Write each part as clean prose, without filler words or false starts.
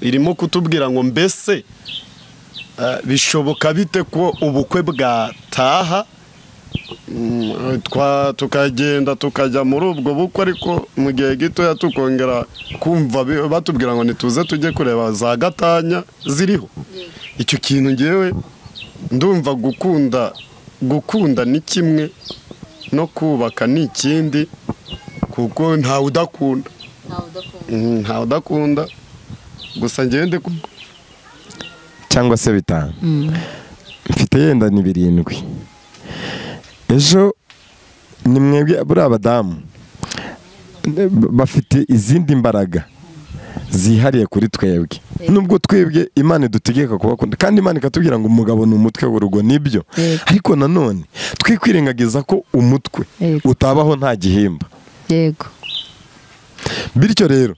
irimo kutubwira ngo mbese bishoboka bite ko ubukwe bwataha tukagenda tukajya muri ubwo bukwe ariko mu gihe gitoya tukongera kumva batubwira ngo nituze tujye kureba za gatanya ziriho. Icyo kintu ngewe ndumva gukunda ni kimwe no kubaka ni ikindi, kuko ntawe udakunda gusa ngende cyangwa se bitanu mfite yenda ni 7. Ejo ni mwebwe buri abadamu bafite izindi mbaraga zihariye kuri twebwe, nubwo twebwe Imana dutegeka kubakunda kandi Imana ikatubwira ngo umugabo ni umutwe w'urugo, nibyo, ariko nanone twikwirengagiza ko umutwe utabaho nta gihimba. Yego. Bityo rero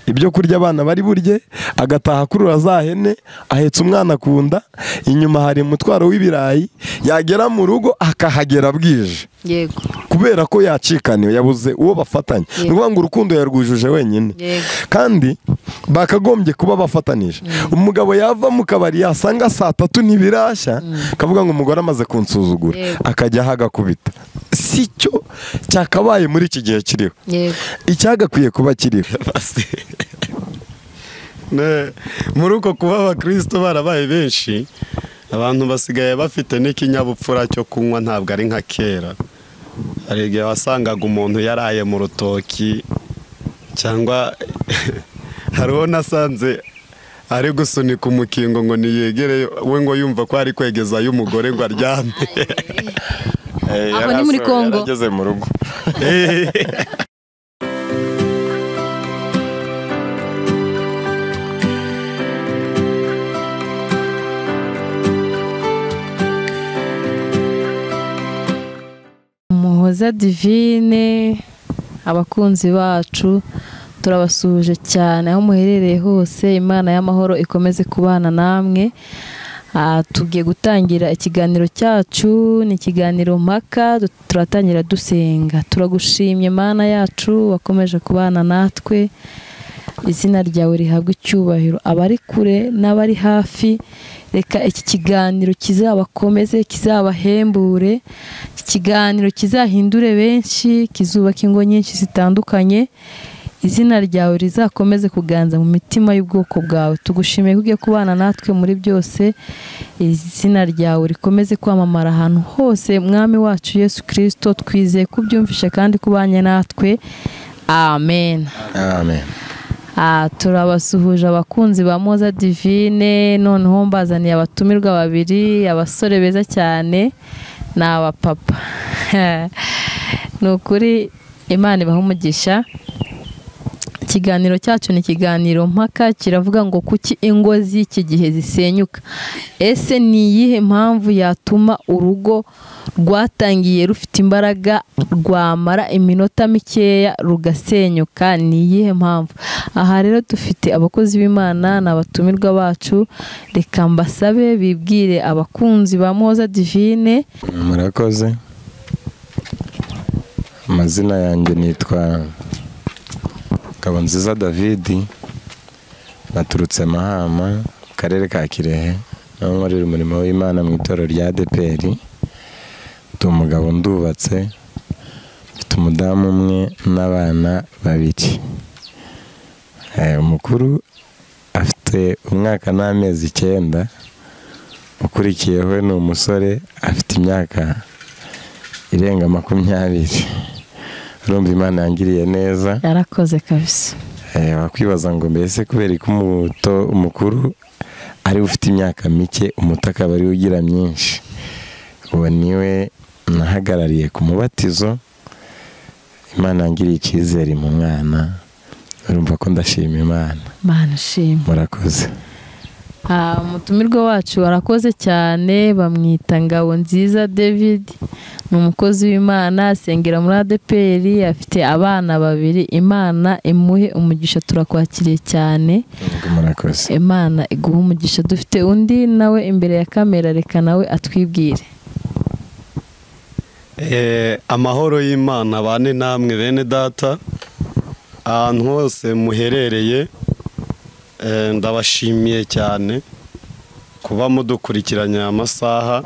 ibyo kurya abana bari burye, agataha kurura za hene, ahetse umwana kunda, inyuma hari umutwaro w'ibirayi, yagera mu rugo akahagera bwije. Yego. Kubera ko yacikaniwe, yabuze uwo bafatanya. Nukuvuga ngo urukundo yarwujuje wenyine. Kandi bakagombye kuba bafatanije. Umugabo yava mu kabari yasanga saa 3 ntibirashya, kavuga ngo umugore amaze kunsuzugura, akajya hagakubita. Sicyo cyakabaye muri iki gihe kiriho. Icyagakwiye kuba kiriho. Muri uko kuba abakristo barabaye benshi, abantu basigaye bafite n'ikinyabupfura cyo kunywa, ntabwo ari nka kera. Hari igihe wasangaga umuntu yaraye mu rutoki, cyangwa hariho nasanze ari gusunika umukingo ngo niyegere we ngo yumva ko ari kwegezayo umugore ngo aryame. Aho ni muri Kongo. Yarageze mu rugo. Umuhoza Divine, abakunzi bacu turabasuhuje cyane aho muherereye hose. Imana y'amahoro ikomeze kubana namwe. Tugiye gutangira ikiganiro cyacu, ni ikiganiro mpaka. Turatangira dusenga. Turagushimye Mana yacu wakomeje kubana natwe, izina ryawe rihabwe icyubahiro. Abari kure n'abari hafi, reka iki kiganiro kizabakomeze, kizabahembure, iki kiganiro kizahindure benshi, kizubaka ingo nyinshi zitandukanye. Izina ryawe rizakomeze kuganza mu mitima y'ubwoko bwawe. Tugushimiye ko ugiye kubana natwe muri byose. Izina ryawe rikomeze kwamamara ahantu hose. Mwami wacu Yesu Kristo, twizeye kubyumvisha kandi kubanye natwe. Amen. Amen. Turabasuhuje abakunzi ba Moza Divine. Noneho mbazaniye abatumirwa babiri, abasore beza cyane n'abapapa. Ni ukuri Imana ibahe umugisha. Ikiganiro cyacu ni ikiganiro mpaka, kiravuga ngo kuki ingo z'iki gihe zisenyuka. Ese ni iyihe mpamvu yatuma urugo rwatangiye rufite imbaraga rwamara iminota mikeya rugasenyuka? Ni iyihe mpamvu? Aha rero dufite abakozi b'Imana n'abatumirwa bacu. Reka mbasabe bibwire abakunzi ba Moza Divine. Murakoze. Amazina yanjye nitwa Ngabonziza David, naturutse Mahama, karere ka Kirehe, naho nkorera umurimo w'Imana mu itorero rya ADPR. Ndi umugabo ndubatse, mfite umudamu umwe n'abana 2. Umukuru afite umwaka n'amezi 9, ukurikiyeho ni umusore afite imyaka irenga 20. Urumva Imana yangiriye neza. Yarakoze kabisa. Wakwibaza ngo mbese kubera ko umukuru ari ufite imyaka mike, umuto akaba ari ugira myinshi. Uwo niwe nahagarariye ku mubatizo. Imana yangiriye icyizere mu mwana. Urumva ko ndashima Imana. Imana shima. Murakoze. Umutumirwa wacu arakoze cyane, bamwita Ngabonziza David. Ni umukozi w'Imana, asengera muri ADPR, afite abana 2. Imana imuhe umugisha, turakwakiriye cyane. Murakoze. Imana iguha umugisha. Dufite undi nawe imbere ya kamera, reka nawe atwibwire. Amahoro y'Imana bane namwe bene data, ahantu hose muherereye. ndabashimiye cyane kuba mudukurikiranye amasaha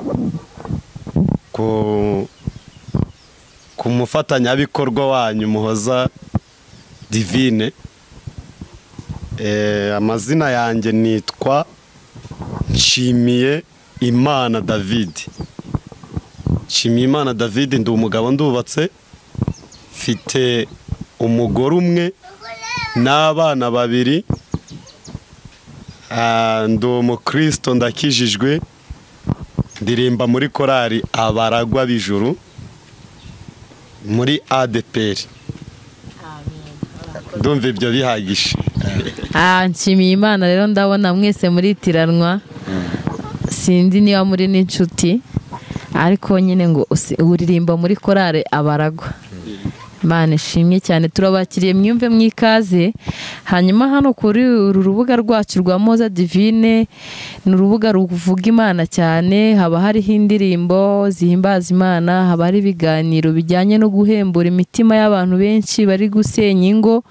ku mufatanyabikorwa wanyu Muhoza Divine. Amazina yanjye nitwa Nshimiye Imana David. Nshimiye Imana David, ndi umugabo ndubatse, mfite umugore umwe n'abana babiri, ndi umukristo ndakijijwe, ndirimba muri korali Abaragwa b'Ijuru muri ADPR. Ndumva ibyo bihagije. Nshimiye Imana rero, ndabona mwese muritiranwa, sindi niba muri n'inshuti, ariko nyine ngo uririmba muri korali Abaragwa. Imana ishimwe cyane, turabakiriye mwumve mwikaze. Hanyuma hano kuri uru rubuga rwacu rwa Muhoza Divine, ni urubuga ruvuga Imana cyane, haba hariho indirimbo zihimbaza Imana, haba hari ibiganiro bijyanye no guhembura imitima y'abantu benshi bari gusenya ingo.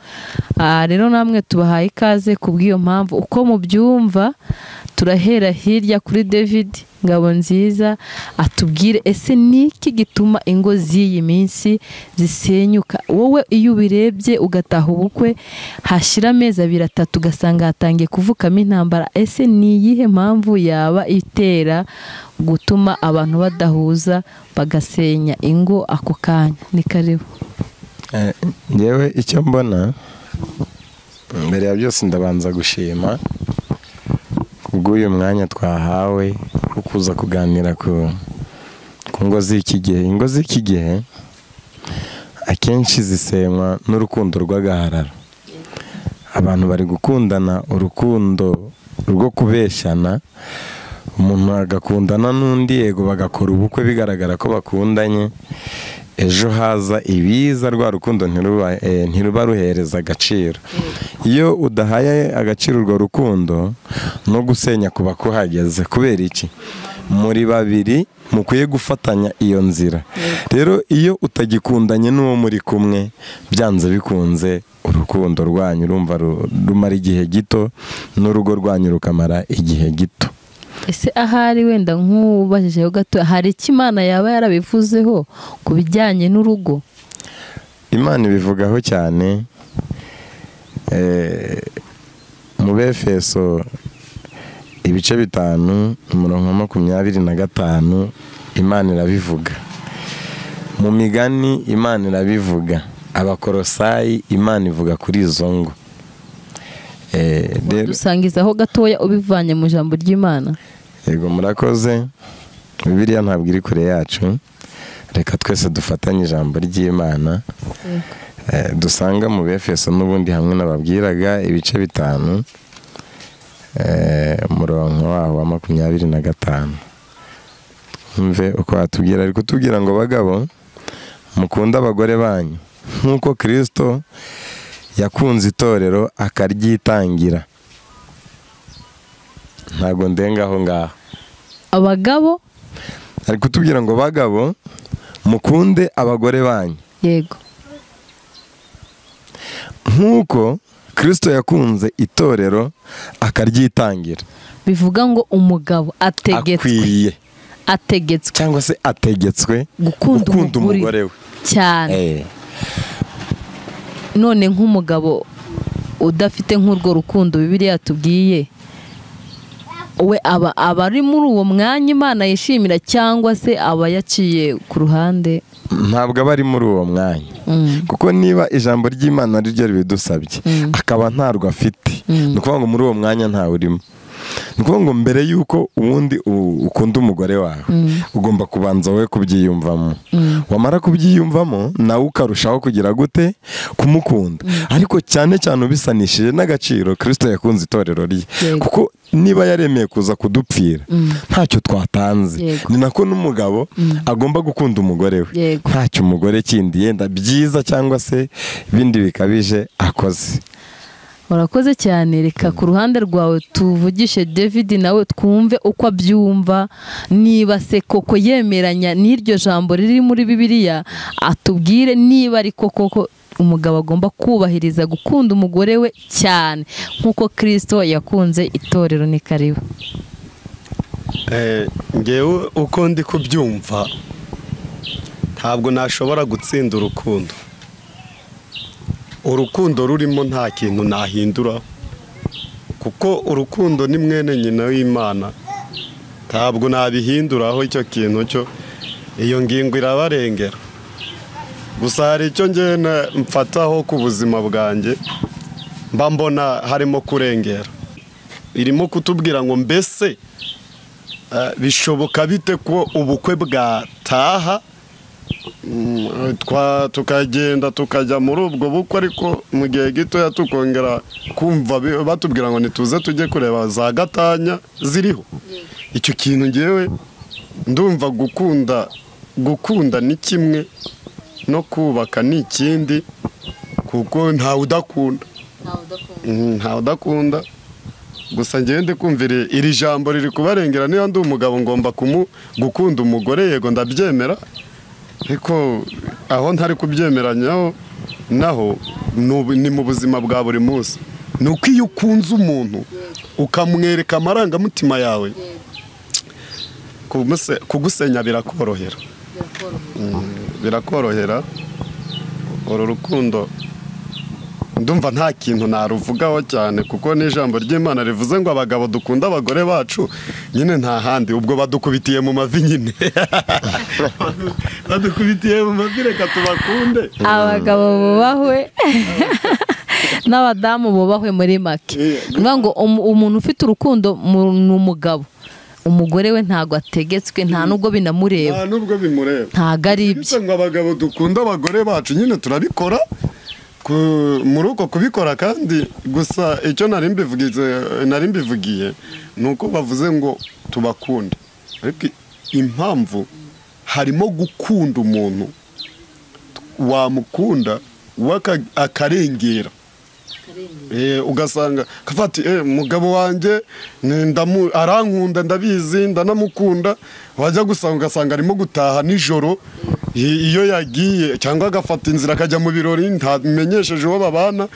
Rero namwe tubahaye ikaze kubw'iyo mpamvu. Uko mubyumva, turahera hirya kuri David Ngabonziza atubwire ese niki gituma ingo z'iyi minsi zisenyuka. Wowe iyo ubirebye ugataha ubukwe hashira amezi 2-3 ugasanga hatangiye kuvukamo intambara, ese ni iyihe mpamvu yaba itera gutuma abantu badahuza bagasenya ingo ako kanya? Ni karibu. Yewe icyo mbona, mbere ya byose ndabanza gushima kubw'uyu mwanya twahawe wo kuza kuganira ku ngo z'iki gihe. Ingo z'iki gihe akenshi zisenywa n'urukundo rw'agahararo. Abantu bari gukundana urukundo rwo kubeshyana, umuntu agakundana n'undi, yego bagakora ubukwe bigaragara ko bakundanye, ejo haza ibiza rwa rukundo ntiruba ruhereza agaciro. Iyo udahaye agaciro urwo rukundo, no gusenya kuba kuhageze. Kubera iki? Muri babiri mukwiye gufatanya iyo nzira. Rero iyo utagikundanye n'uwo muri kumwe, byanze bikunze urukundo rwanyu rumva rumara igihe gito, n'urugo rwanyu rukamara igihe gito. Ese ahari wenda nk'ubajejeho gato, hari icyo Imana yaba yarabivuzeho ku bijyanye n'urugo? Imana ibivugaho cyane. Mu Befeso ibice 5:25 Imana irabivuga. Mu Migani Imana irabivuga. Abakorosayi Imana ivuga kuri izo ngo. Dusangizaho gatoya ubivanye mu jambo ry'Imana. Yego, murakoze. Bibiliya ntabwo iri kure yacu, reka twese dufatanye ijambo ry'Imana. Dusanga mu Befeso n'ubundi hamwe nababwiraga ibice 5 umurongo waho wa 25. Mve uko atubwira, ariko tubwira ngo bagabo mukunda abagore banyu nk'uko Kristo yakunze itorero akaryitangira. Ntago ndengaho ngaho. Abagabo ariko tubwira ngo bagabo mukunde abagore banyu. Yego. Nk'uko Kristo yakunze itorero akaryitangira. Bivuga ngo umugabo ategetswe cyangwa se ategetswe gukunda umugore we cyane. None nk'umugabo udafite nk'urwo rukundo Bibiliya yatubwiye, we aba ari muri uwo mwanya Imana yishimira, cyangwa se aba yaciye ku ruhande? Ntabwo aba ari muri uwo mwanya. Kuko niba ijambo ry'Imana ari ryo ribidusabye akaba ntarwo afite, ni ukuvuga ngo muri uwo mwanya ntawe urimo. Ni ukuvuga ngo mbere y'uko ubundi ukunda umugore wawe, ugomba kubanza wowe kubyiyumvamo. Wamara kubyiyumvamo, nawe ukarushaho kugira gute? Kumukunda. Ariko cyane cyane ubisanishije n'agaciro Kristo yakunze itorero rye. Kuko niba yaremeye kuza kudupfira, ntacyo twatanze. Ni nako n'umugabo agomba gukunda umugore we, ntacyo umugore kindi yenda byiza cyangwa se bindi bikabije akoze. Urakoze cyane. Reka ku ruhande rwawe tuvugishe David nawe twumve uko abyumva, niba se koko yemeranya n'iryo jambo riri muri Bibiliya, atubwire niba ari koko umugabo agomba kubahiriza gukunda umugore we cyane nk'uko Kristo yakunze itorero. Ni karibu. ngewe uko ndi kubyumva ntabwo nashobora gutsinda urukundo rurimo nta kintu nahindura, kuko urukundo ni mwene nyina w'Imana, ntabwo nabihinduraho icyo kintu cyo, iyo ngingo irabarengera. Gusa hari icyo ngena mfataho ku buzima bwanjye mba mbona harimo kurengera, irimo kutubwira ngo mbese bishoboka bite ko ubukwe bwataha tukagenda tukajya muri ubwo bukwe, ariko mu gihe gitoya tukongera kumva batubwira ngo nituze tujye kureba za gatanya ziriho. Icyo kintu ngewe ndumva gukunda ni kimwe no kubaka ni ikindi, kuko ntawe udakunda. Gusa ngende kumvira iri jambo riri kubarengera, niba ndi umugabo ngomba gukunda umugore, yego ndabyemera, ariko aho ntari kubyemeranyaho naho ni mu buzima bwa buri munsi. Ni uko iyo ukunze umuntu ukamwereka amarangamutima yawe, kugusenya birakorohera. Uru rukundo ndumva nta kintu naruvugaho cyane, kuko n'ijambo ry'Imana rivuze ngo abagabo dukunda abagore bacu, nyine nta handi, ubwo badukubitiye mu mavi nyine. Badukubitiye mu mavi, reka tubakunde. Abagabo bubahwe n'abadamu bubahwe muri make. Niyo ngo umuntu ufite urukundo ni umugabo, umugore we ntago ategetswe, nta nubwo binamureba, ntago ari ibye. Ngo abagabo dukunda abagore bacu, nyine turabikora muri uko kubikora, kandi gusa icyo nari mbivugiye ni uko bavuze ngo tubakunde, ariko impamvu harimo gukunda umuntu, wamukunda akarengera, ugasanga kafati umugabo wanjye arankunda, ndabizi ndanamukunda, wajya gusanga ugasanga arimo gutaha nijoro iyo yagiye, cyangwa agafata inzira akajya mu birori ntamenyesheje uwo babana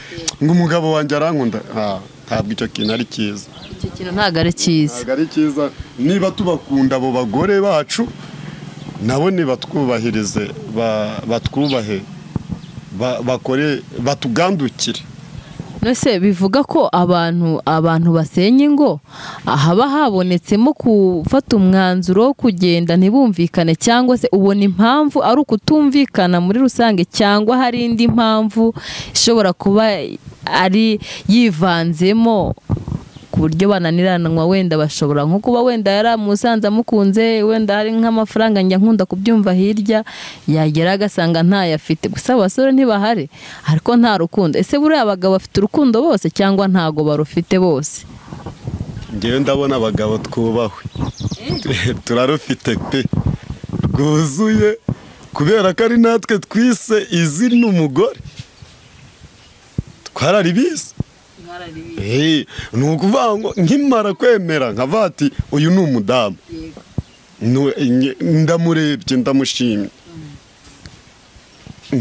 ngo umugabo wanjye arankunda. Ntabwo icyo kintu ari cyiza. Icyo kintu ntabwo ari cyiza. Niba tubakunda abo bagore bacu, nabo nibatwubahirize, batwubahe, bakore, batugandukire. Nese bivuga ko abantu basenya ingo haba habonetsemo gufata umwanzuro wo kugenda ntibumvikane, cyangwa se ubona impamvu ari ukutumvikana muri rusange, cyangwa hari indi mpamvu ishobora kuba ari yivanzemo ku buryo bananiranwa? Wenda bashobora nko kuba wenda yaramusanze amukunze, wenda hari nk'amafaranga njya nkunda kubyumva hirya, yagera agasanga ntayafite. Gusa abasore ntibahari, ariko nta rukundo. Ese buriya abagabo bafite urukundo bose cyangwa ntago barufite bose? Ngewe ndabona abagabo twubahwe turarufite pe, rwuzuye, kubera ko ari natwe twise izina umugore, twararibise. Ni ukuvuga ngo nkimara kwemera nkavuga ati uyu ni umudamu, ndamurebye ndamushimye,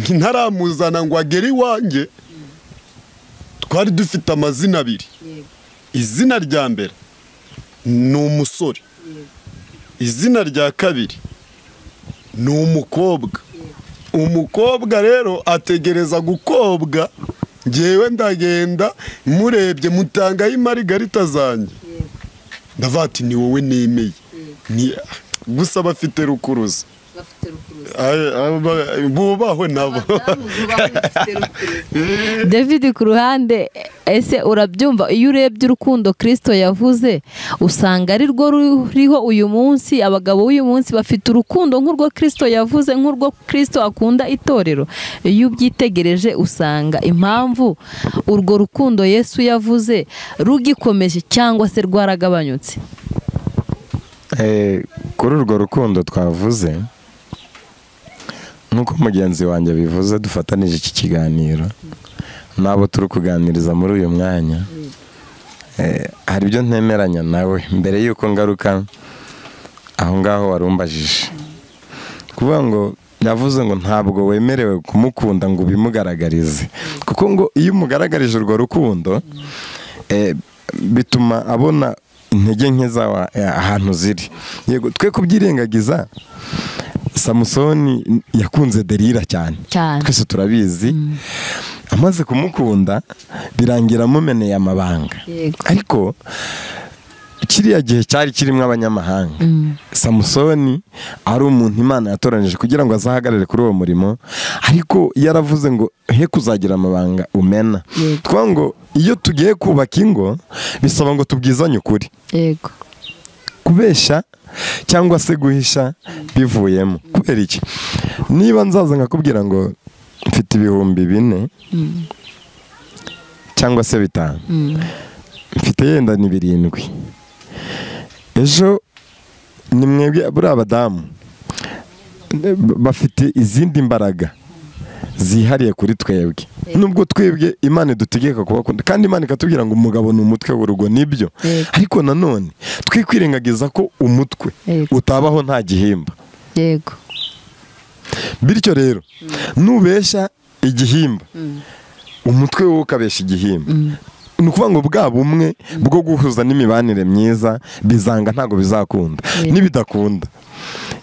ntaramuzana ngo agere iwanjye, twari dufite amazina abiri. Izina rya mbere ni umusore, izina rya kabiri ni umukobwa. Umukobwa rero ategereza gukobwa, ngewe ndagenda murebye mutangaho imarigarita zanjye, ndavuga ati ni wowe nemeye. Gusa bafite rukuruza, bubahwe nabo. David, ku ruhande, ese urabyumva iyo urebye urukundo Kristo yavuze, usanga ari rwo ruriho uyu munsi? Abagabo b'uyu munsi bafite urukundo nk'urwo Kristo yavuze, nk'urwo Kristo akunda itorero? Iyo ubyitegereje usanga impamvu urwo rukundo Yesu yavuze rugikomeje cyangwa se rwaragabanyutse? Kuri urwo rukundo twavuze, nk'uko mugenzi wanjye bivuze, dufatanije iki kiganiro n'abo turi kuganiriza muri uyu mwanya, hari ibyo ntemeranya nawe. Mbere y'uko ngaruka aho ngaho warumbajije, kuvuga ngo yavuze ngo ntabwo wemerewe kumukunda ngo ubimugaragarize, kuko ngo iyo umugaragarije urwo rukundo bituma abona intege nke zawe ahantu ziri. Yego twe kubyirengagiza, Samusoni yakunze Delila cyane, twese turabizi. Amaze kumukunda birangira amumeneye amabanga, ariko kiriya gihe cyari kirimo abanyamahanga. Samusoni ari umuntu Imana yatoranije kugira ngo azahagarare kuri uwo murimo, ariko yaravuze ngo he kuzagira amabanga umena. Twa ngo iyo tugiye kubaka ingo bisaba ngo tubwizanye ukuri. Yego. Kubesha cyangwa se guhisha bivuyemo. Kubera iki? Niba nzaza nkakubwira ngo mfite 4,000 cyangwa se 5, mfite yenda ni 7, ejo ni mwebwe buri abadamu bafite izindi mbaraga zihariye kuri twebwe, nubwo twebwe Imana idutegeka kubakunda, kandi Imana ikatubwira ngo umugabo ni umutwe w'urugo, nibyo. Ariko nanone twikwirengagiza ko umutwe utabaho nta gihimba. Yego. Bityo rero nubesha igihimba, umutwe wowe ukabesha igihimba, ni ukuvuga ngo bwa bumwe bwo guhuza n'imibanire myiza bizanga, ntabwo bizakunda. Nibidakunda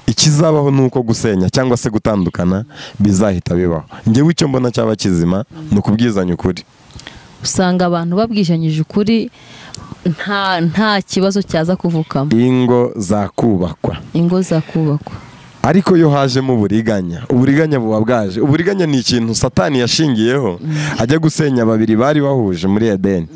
ikizabaho ni uko gusenya cyangwa se gutandukana bizahita bibaho. Njyewe icyo mbona cyaba kizima ni ukubwizanya ukuri. Usanga abantu babwishanyije ukuri nta kibazo cyaza kuvukamo, ingo zakubakwa. Ariko yo hajemo uburiganya buba bwaje. Uburiganya ni ikintu Satani yashingiyeho ajya gusenya babiri bari bahuje muri Edeni.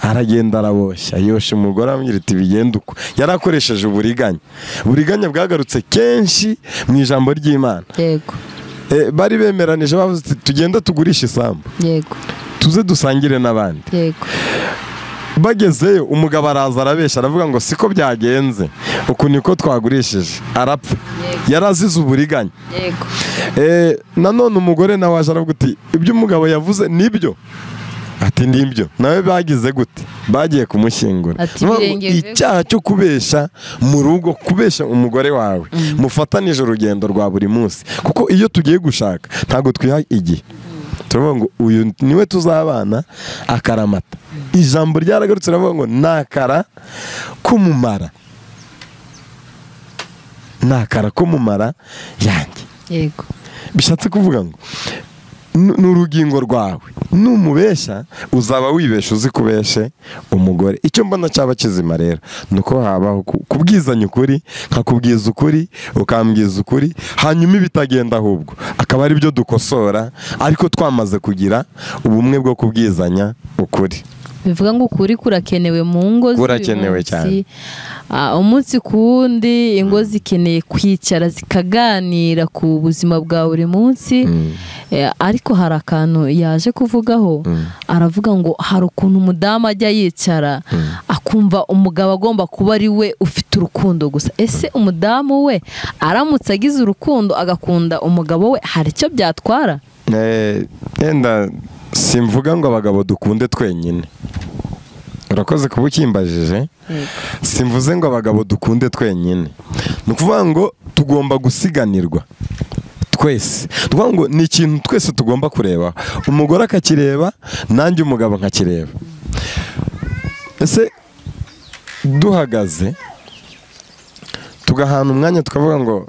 Aragenda araboshya, yosha umugore amubwira ati bigenda uko. Yarakoresheje uburiganya bwagarutse kenshi mu ijambo ry'Imana. Yego. Bari bemeranije bavuze ati tugenda tugurisha isambu, yego, tuze dusangire n'abandi. yego. Bagezeyo umugabo araza arabesha, aravuga ngo siko byagenze, uku niko twagurishije, arapfa. Yarazize uburiganya. Yego. Nanone umugore nawe aje aravuga ati ibyo umugabo yavuze nibyo. Ati nibyo. Nawe bagize gute? Bagiye kumushyingura. Icyaha cyo kubesha mu rugo, kubesha umugore wawe mufatanije urugendo rwa buri munsi, kuko iyo tugiye gushaka ntago twiha igihe. Turavuga ngo uyu niwe tuzabana akaramata. Ijambo ryaragarutse ravuga ngo nakara kumumara. Nakara kumumara yanjye. Yego. Bishatse kuvuga ngo n'urugingo rwawe numubesha uzaba wibesha uzi kubeshe umugore. Icyo mbona cyaba kizima rero nuko habaho kubwizanya ukuri, nkakubwiza ukuri ukambwiza ukuri, hanyuma ibitagenda ahubwo akaba ari byo dukosora, ariko twamaze kugira ubumwe bwo kubwizanya ukuri. Bivuga ngo ukuri kurakenewe mu ngo, kurakenewe cyane. Umunsi ku wundi ingo zikeneye kwicara zikaganira ku buzima bwa buri munsi. Ariko hari akantu yaje kuvugaho, aravuga ngo hari ukuntu umudamu ajya yicara akumva umugabo agomba kuba ari we ufite urukundo gusa. Ese umudamu we aramutse agize urukundo agakunda umugabo we, hari icyo byatwara? Enda simvuga ngo abagabo dukunde twenyine. Urakoze kuba ukimbajije. Simvuze ngo abagabo dukunde twenyine. Ni ukuvuga ngo tugomba gusiganirwa twese. Tuvuga ngo ni ikintu twese tugomba kureba. Umugore akakireba, nanjye umugabo nkakireba. Ese duhagaze tugahana umwanya tukavuga ngo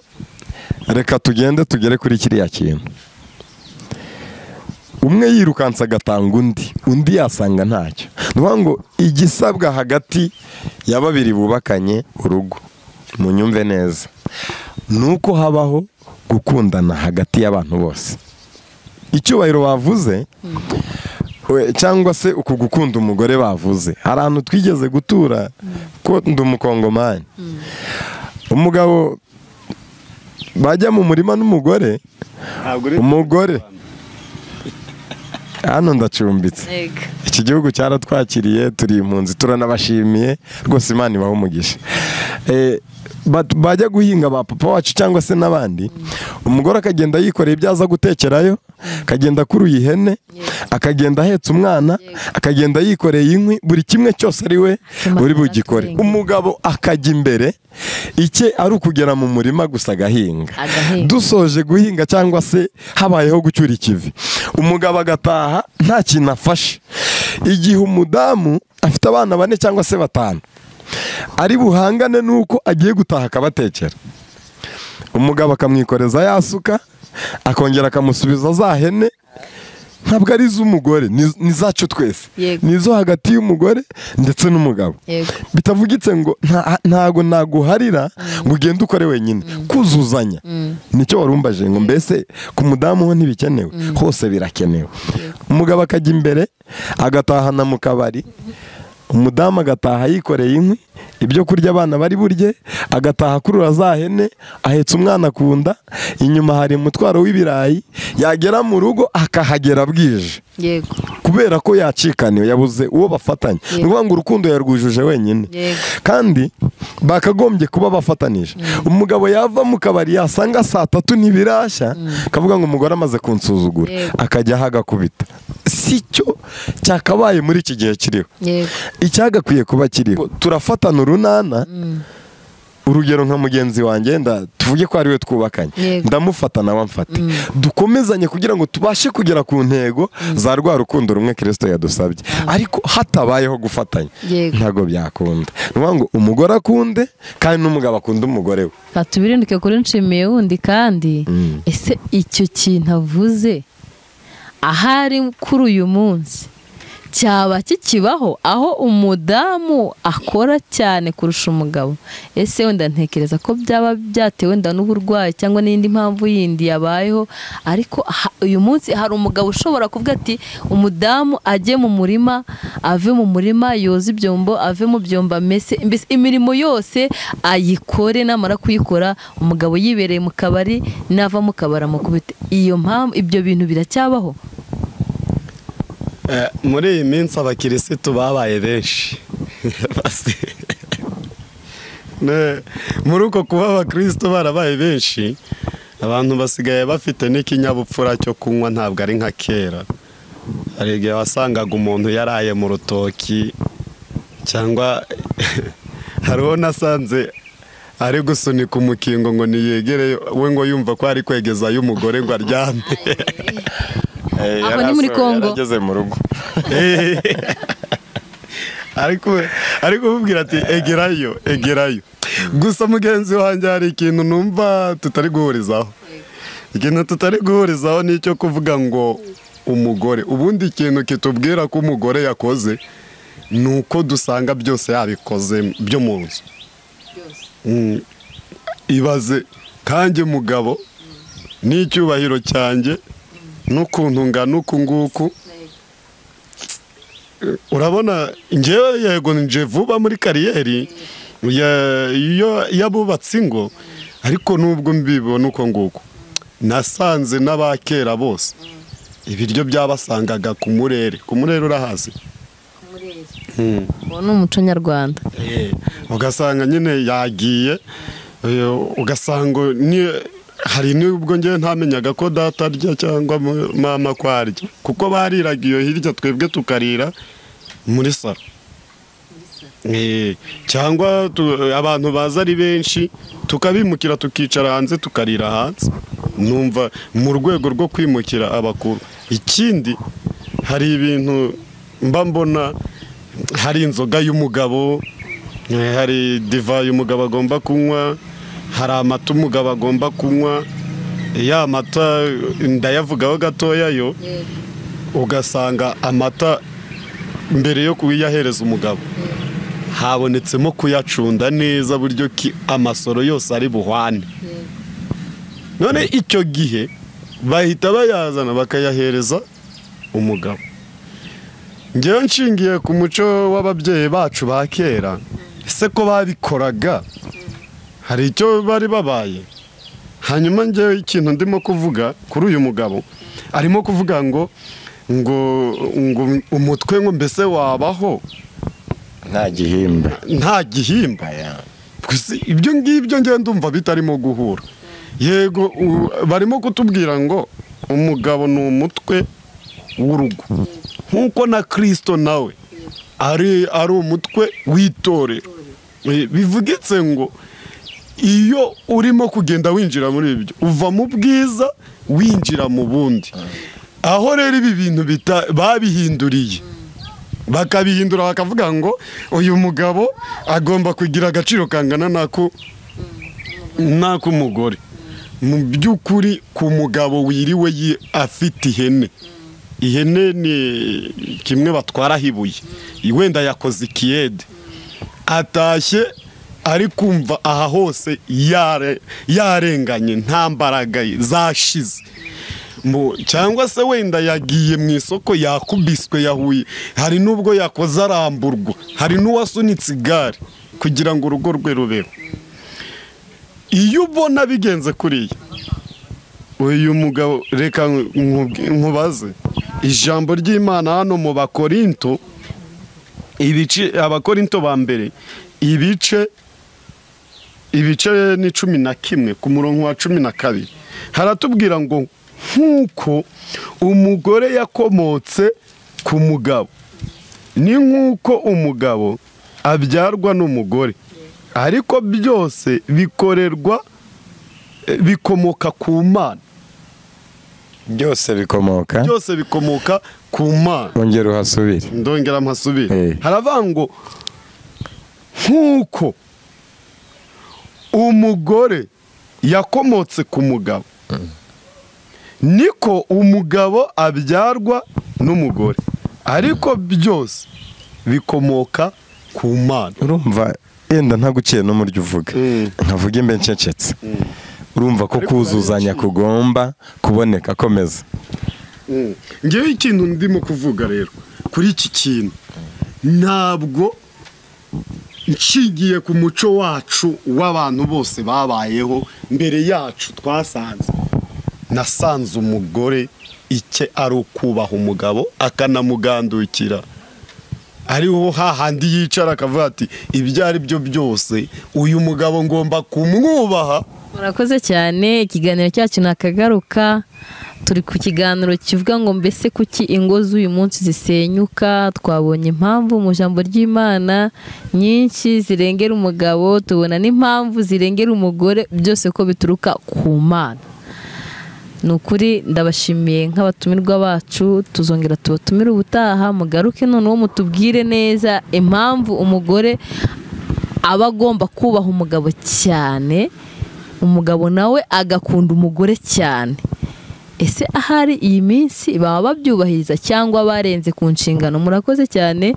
reka tugende tugere kuri kiriya kintu. Umwe yirukansa agatanga undi yasanga ntacyo. Nuvuga ngo igisabwa hagati ya babiri bubakanye urugo, munyumve neza, nuko habaho gukundana hagati y'abantu bose. Icyubahiro bavuze cyangwa se uku gukunda umugore bavuze, hari ahantu twigeze gutura ko ndi umukongomani. Umugabo bajya mu murima n'umugore, umugore hano ndacumbitse. Iki gihugu cyaratwakiriye, turi impunzi, turanabashimiye rwose, Imana ibahe umugisha. Bajya guhinga ba papa wacu cyangwa se n'abandi, umugore akagenda yikoreye ibyo aza gutekerayo, akagenda akuruye ihene, akagenda ahetse umwana, akagenda yikoreye inkwi, buri kimwe cyose ari we uri bugikore. Umugabo akajya imbere, icye ari ukugera mu murima gusa agahinga. Dusoje guhinga cyangwa se habayeho gucyura ikivi, umugabo agataha nta kintu afashe. Igihe umudamu afite abana 4 cyangwa se 5 ari buhangane nuko agiye gutaha akabatekera, umugabo akamwikoreza yasuka, akongera akamusubiza za hene. Ntabwo ari iz'umugore, ni zacu twese, nizo hagati y'umugore ndetse n'umugabo. Bitavugitse ngo ntago naguharira ngo ugende ukore wenyine, kuzuzanya. Nicyo warumbaje ngo mbese ku mudamu ho ntibikenewe, hose birakenewe. Umugabo akajya imbere agatahana mu kabari, umudamu agataha yikoreye inkwi, ibyo kurya abana bari burye, agataha akurura za hene, ahetse umwana ku nda, inyuma hari umutwaro w'ibirayi, yagera mu rugo akahagera bwije. Kubera ko yacikaniwe, yabuze uwo bafatanya. Ni ukuvuga ngo urukundo yarwujuje wenyine, kandi bakagombye kuba bafatanije. Umugabo yava mu kabari yasanga saa 3 ntibirashya, akavuga ngo umugore amaze kunsuzugura, akajya hagakubita. Si cyo cyakabaye muri iki gihe kiriho. Icyagakwiye kuba kiriho, turafatana urunana. Urugero nka mugenzi wanjye, tuvuge ko ari we twubakanye, ndamufata nawe amfate, dukomezanye kugira ngo tubashe kugera ku ntego za rwa rukundo rumwe Kristo yadusabye. Ariko hatabayeho gufatanya ntago byakunda. Ni ukuvuga ngo umugore akunde kandi n'umugabo akunde umugore we. Batubirindike kuri Nshimiye wundi. Kandi ese icyo kintu avuze ahari kuri uyu munsi cyaba kikibaho, aho umudamu akora cyane kurusha umugabo? Ese wenda ntekereza ko byaba byatewe wenda n'uburwayi cyangwa n'indi mpamvu yindi yabayeho. Ariko uyu munsi hari umugabo ushobora kuvuga ati umudamu ajye mu murima, ave mu murima, yoza ibyombo, ave mu byombo amese, imirimo yose ayikore, namara kuyikora umugabo yibereye mu kabari, nava mu kabari amukubite. Iyo mpamvu, ibyo bintu biracyabaho? Muri iyi minsi abakirisitu babaye benshi. Muri uko kuba abakristo barabaye benshi, abantu basigaye bafite n'ikinyabupfura cyo kunywa, ntabwo ari nka kera. Hari igihe wasangaga umuntu yaraye mu rutoki, cyangwa hariho nasanze ari gusunika umukingo ngo niyegere we, ngo yumva ko ari kwegezayo umugore ngo aryame. Aho ni muri Kongo, yarageze mu rugo. ariko ubwira ati egerayo. Gusa mugenzi wanjye, hari ikintu numva tutari guhurizaho. Ikintu tutari guhurizaho ni icyo kuvuga ngo umugore, ubundi ikintu kitubwira ko umugore yakoze ni uko dusanga byose yabikoze byo mu nzu. Ibaze kanjye mugabo n'icyubahiro cyanjye n'ukuntu ngana uku nguku, urabona njyewe yego nje vuba muri kariyeri yabubatse ingo, ariko nubwo mbibona uko nguko, nasanze n'abakera bose ibiryo byabasangaga ku murere. Ku murere urahazi? uwo ni umuco nyarwanda. Ugasanga nyine yagiye, ugasanga hari n'ubwo ngewe ntamenyaga ko data arya cyangwa mama ko arya, kuko bariraga iyo hirya, twebwe tukarira muri saro. Cyangwa abantu baza ari benshi tukabimukira tukicara hanze tukarira hanze. Numva mu rwego rwo kwimukira abakuru. Ikindi, hari ibintu mba mbona, hari inzoga y'umugabo, hari divayi umugabo agomba kunywa, hari amata umugabo agomba kunywa. Ya mata ndayavugaho gatoya yo, ugasanga amata mbere yo kuyahereza umugabo habonetsemo kuyacunda neza, buryo ki amasoro yose ari buhwane. None icyo gihe bahita bayazana bakayahereza umugabo. Ngewe nshingiye ku muco w'ababyeyi bacu ba kera, ese ko babikoraga hari icyo bari babaye? Hanyuma ngewe ikintu ndimo kuvuga kuri uyu mugabo, arimo kuvuga ngo umutwe ngo mbese wabaho nta gihimba. Ibyo ngibyo ngewe ndumva bitarimo guhura. Yego barimo kutubwira ngo umugabo ni umutwe w'urugo nk'uko na Kristo nawe ari umutwe w'itorero. Bivugitse ngo iyo urimo kugenda winjira muri ibyo uva mu bwiza winjira mu bundi. Aho rero ibi bintu babihinduriye bakabihindura bakavuga ngo uyu mugabo agomba kugira agaciro kangana n'ak'umugore. Mu by'ukuri ku mugabo wiriwe afite ihene ni kimwe batwaraho ibuye, wenda yakoze ikiyede, atashye ari kumva aha hose yarenganye nta mbaraga zashize, cyangwa se wenda yagiye mu isoko yakubiswe yahuye, hari n'ubwo yakoze aramburwa, hari n'uwasunitse igare kugira ngo urugo rwe rubeho. Iyo ubona bigenze kuriya, uyu mugabo reka nkubaze ijambo ry'Imana hano mu Bakorinto, Abakorinto ba mbere ibice ni 11 ku murongo wa 12 haratubwira ngo nk'uko umugore yakomotse ku mugabo ni nk'uko umugabo abyarwa n'umugore, ariko byose bikomoka ku Mana. byose bikomoka ku Mana. ongera uhasubire. Ndongera mpasubire. Haravuga ngo nk'uko umugore yakomotse ku mugabo niko umugabo abyarwa n'umugore, ariko byose bikomoka ku Mana. Urumva yenda ntaguciye no muryo uvuga nkavuga imbe ncecetse, urumva ko kuzuzanya kugomba kuboneka. Komeza. Ngewe ikintu ndimo kuvuga rero kuri iki kintu, ntabwo nshingiye ku muco wacu w'abantu bose babayeho mbere yacu. Nasanze umugore icye ari ukubaha umugabo akanamugandukira, ariho hahandi yicara akavuga ati ibyo ari byo byose uyu mugabo ngomba kumwubaha. Murakoze cyane. Ikiganiro cyacu nakagaruka, turi ku kiganiro kivuga ngo mbese kuki ingo z'uyu munsi zisenyuka. Twabonye impamvu mu jambo ry'Imana nyinshi zirengera umugabo, tubona n'impamvu zirengera umugore, byose ko bituruka ku Mana. Ni ukuri ndabashimiye nk'abatumirwa bacu, tuzongera tubatumire ubutaha, mugaruke noneho mutubwire neza impamvu umugore aba agomba kubaha umugabo cyane, umugabo nawe agakunda umugore cyane. Ese ahari iyi minsi baba babyubahiriza cyangwa barenze ku nshingano? Murakoze cyane.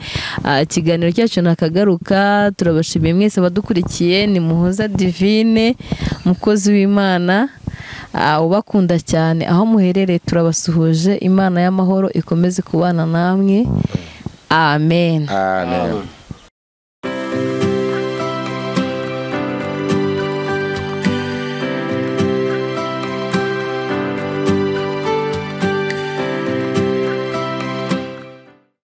Ikiganiro cyacu nakagaruka, turabashimiye mwese abadukurikiye. Ni Muhoza Divine, umukozi w'Imana ubakunda cyane aho muherereye. Turabasuhuje. Imana y'amahoro ikomeze kubana namwe. Amen. Amen.